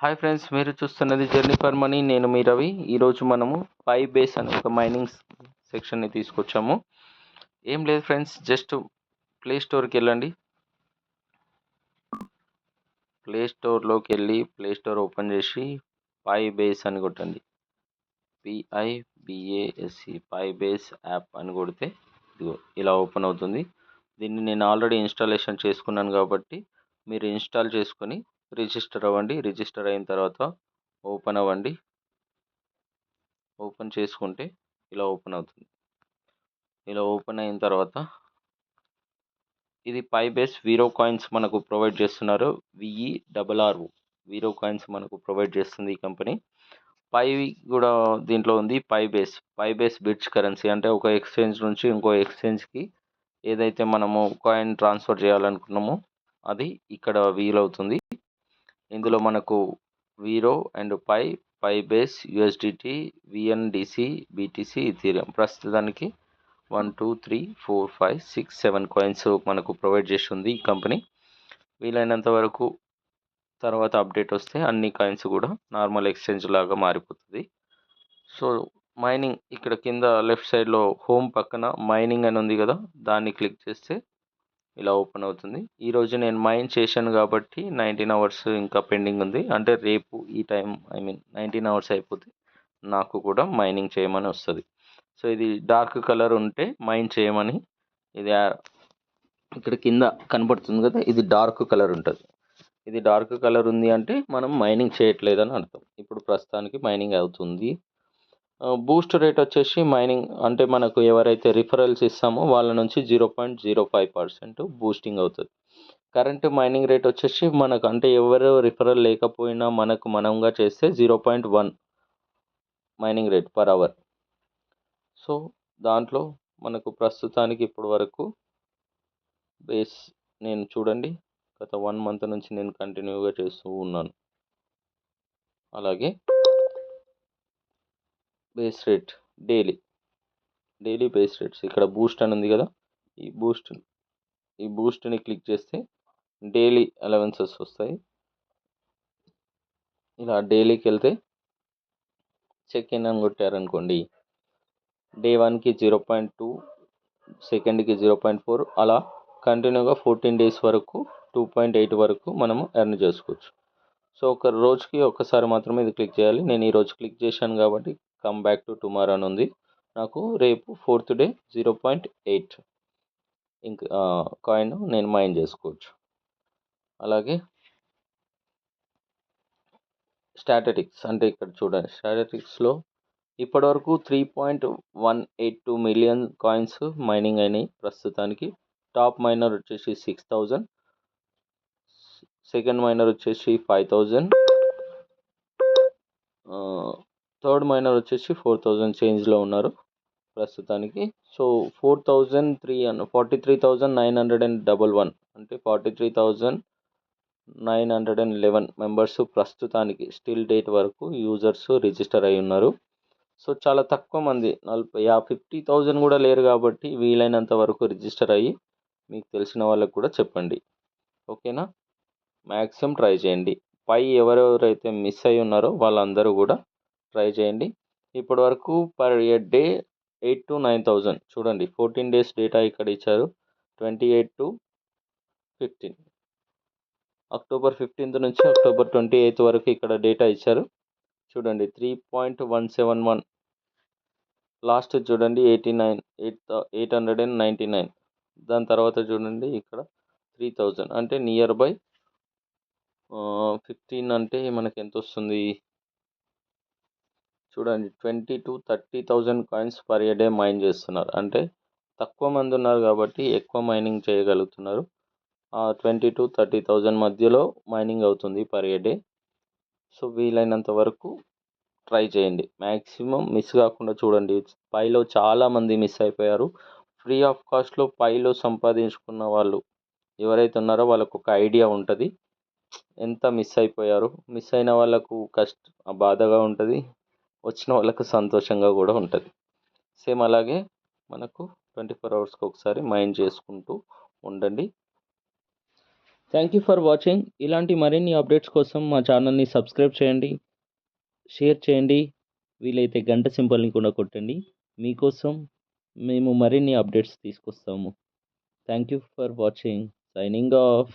Hi friends, మీరు చూస్తున్నది journey for money. నేను మీ రవి. ఈరోజు మనము పై బేస్ అనే ఒక మైనింగ్ సెక్షన్ని తీసుకొచ్చాము. ఏం లేదు ఫ్రెండ్స్, జస్ట్ ప్లే స్టోర్కి వెళ్ళండి. ప్లే స్టోర్లోకి వెళ్ళి ప్లే స్టోర్ ఓపెన్ చేసి పై బేస్ అని కొట్టండి. PIBASE పై బేస్ యాప్ అని కొడితే ఇదిగో ఇలా ఓపెన్ అవుతుంది. దీన్ని నేను ఆల్రెడీ ఇన్స్టాలేషన్ చేసుకున్నాను కాబట్టి మీరు ఇన్స్టాల్ చేసుకొని రిజిస్టర్ అవ్వండి. రిజిస్టర్ అయిన తర్వాత ఓపెన్ అవ్వండి. ఓపెన్ చేసుకుంటే ఇలా ఓపెన్ అవుతుంది. ఇలా ఓపెన్ అయిన తర్వాత ఇది పై బేస్ వీరో కాయిన్స్ మనకు ప్రొవైడ్ చేస్తున్నారు. VERRO వీరో కాయిన్స్ మనకు ప్రొవైడ్ చేస్తుంది ఈ కంపెనీ. పై కూడా దీంట్లో ఉంది. పై బేస్ బిట్స్ కరెన్సీ అంటే ఒక ఎక్స్చేంజ్ నుంచి ఇంకో ఎక్స్చేంజ్కి ఏదైతే మనము కాయిన్ ట్రాన్స్ఫర్ చేయాలనుకున్నామో అది ఇక్కడ వీలవుతుంది. ఇందులో మనకు వీరో and pi base, USDT, VNDC, BTC, Ethereum ప్రస్తుతానికి 1 2 3 4 5 6 7 కాయిన్స్ మనకు ప్రొవైడ్ చేస్తుంది ఈ కంపెనీ. వీలైనంత వరకు తర్వాత అప్డేట్ వస్తే అన్ని కాయిన్స్ కూడా నార్మల్ ఎక్స్చేంజ్ లాగా మారిపోతుంది. సో మైనింగ్ ఇక్కడ కింద లెఫ్ట్ సైడ్లో హోమ్ పక్కన మైనింగ్ అని ఉంది కదా, దాన్ని క్లిక్ చేస్తే ఇలా ఓపెన్ అవుతుంది. ఈరోజు నేను మైన్ చేశాను కాబట్టి 19 అవర్స్ ఇంకా పెండింగ్ ఉంది. అంటే రేపు ఈ టైం 19 అవర్స్ అయిపోతే నాకు కూడా మైనింగ్ చేయమని వస్తుంది. సో ఇది డార్క్ కలర్ ఉంటే మైన్ చేయమని, ఇది ఇక్కడ కింద కనబడుతుంది కదా, ఇది డార్క్ కలర్ ఉంటుంది. ఇది డార్క్ కలర్ ఉంది అంటే మనం మైనింగ్ చేయట్లేదని అర్థం. ఇప్పుడు ప్రస్తుతానికి మైనింగ్ అవుతుంది. బూస్ట్ రేట్ వచ్చేసి మైనింగ్ అంటే మనకు ఎవరైతే రిఫరల్స్ ఇస్తామో వాళ్ళ నుంచి 0.05% బూస్టింగ్ అవుతుంది. కరెంట్ మైనింగ్ రేట్ వచ్చేసి మనకు అంటే ఎవరు రిఫరల్ లేకపోయినా మనకు మనంగా చేస్తే 0.1 mining rate per hour. So దాంట్లో మనకు ప్రస్తుతానికి ఇప్పటి వరకు బేస్ నేను చూడండి, గత 1 మంత్ నుంచి నేను కంటిన్యూగా చేస్తూ ఉన్నాను. అలాగే base rate daily base rates ఇక్కడ బూస్ట్ అని ఉంది కదా, ఈ బూస్ట్ని క్లిక్ చేస్తే డైలీ అలవెన్సెస్ వస్తాయి. ఇలా డైలీకి వెళ్తే చెక్ ఇన్ అని కొట్టారనుకోండి, డే 1కి 0.2, సెకండ్కి 0.4, అలా కంటిన్యూగా 14 డేస్ వరకు 2.8 వరకు మనము ఎర్న్ చేసుకోవచ్చు. సో ఒక రోజుకి ఒక్కసారి మాత్రమే ఇది క్లిక్ చేయాలి. నేను ఈరోజు క్లిక్ చేశాను కాబట్టి కమ్ బ్యాక్ టు టుమారో అని ఉంది. నాకు రేపు 4th డే 0.8 ఇంకా కాయిన్ నేను మైన్ చేసుకోవచ్చు. అలాగే స్టాటిస్టిక్స్ అంటే ఇక్కడ చూడండి, స్టాటిస్టిక్స్లో ఇప్పటివరకు 3.182 మిలియన్ కాయిన్స్ మైనింగ్ అయినాయి ప్రస్తుతానికి. టాప్ మైనర్ వచ్చేసి 6000, సెకండ్ మైనర్ వచ్చేసి 5000, థర్డ్ మైనర్ వచ్చేసి 4000 చేంజ్లో ఉన్నారు ప్రస్తుతానికి. సో 43,911 అంటే 43,911 మెంబర్స్ ప్రస్తుతానికి స్టిల్ డేట్ వరకు యూజర్స్ రిజిస్టర్ అయి ఉన్నారు. సో చాలా తక్కువ మంది 50,000 కూడా లేరు కాబట్టి వీలైనంత వరకు రిజిస్టర్ అయ్యి మీకు తెలిసిన వాళ్ళకు కూడా చెప్పండి. ఓకేనా, మ్యాక్సిమం ట్రై చేయండి. ఎవరెవరైతే మిస్ అయి ఉన్నారో వాళ్ళందరూ కూడా ట్రై చేయండి. ఇప్పటి వరకు పర్ డే 8,000 to 9,000 చూడండి. 14 డేస్ డేటా ఇక్కడ ఇచ్చారు. 28 to 15, అక్టోబర్ 15th నుంచి అక్టోబర్ 28th వరకు ఇక్కడ డేటా ఇచ్చారు. చూడండి 3.171, లాస్ట్ చూడండి 899. దాని తర్వాత చూడండి ఇక్కడ 3,000 అంటే నియర్ బై 15 అంటే మనకి ఎంత వస్తుంది చూడండి, 20,000 to 30,000 coins per day mine చేస్తున్నారు. అంటే తక్కువ మంది ఉన్నారు కాబట్టి ఎక్కువ మైనింగ్ చేయగలుగుతున్నారు. 20,000 to 30,000 మధ్యలో మైనింగ్ అవుతుంది పర్ డే. సో వీలైనంత వరకు ట్రై చేయండి, మ్యాక్సిమం మిస్ కాకుండా చూడండి. పైలో చాలామంది మిస్ అయిపోయారు. ఫ్రీ ఆఫ్ కాస్ట్లో పైలో సంపాదించుకున్న వాళ్ళు ఎవరైతే ఉన్నారో వాళ్ళకు ఒక ఐడియా ఉంటుంది ఎంత మిస్ అయిపోయారు. మిస్ అయిన వాళ్ళకు బాధగా ఉంటుంది, వచ్చిన వాళ్ళకు సంతోషంగా కూడా ఉంటుంది. సేమ్ అలాగే మనకు 24 అవర్స్కి ఒకసారి మైండ్ చేసుకుంటూ ఉండండి. Thank you for watching. ఇలాంటి మరిన్ని అప్డేట్స్ కోసం మా ఛానల్ని సబ్స్క్రైబ్ చేయండి, షేర్ చేయండి, వీలైతే గంట సింబల్ని కూడా కొట్టండి. మీకోసం మేము మరిన్ని అప్డేట్స్ తీసుకొస్తాము. Thank you for watching. Signing off.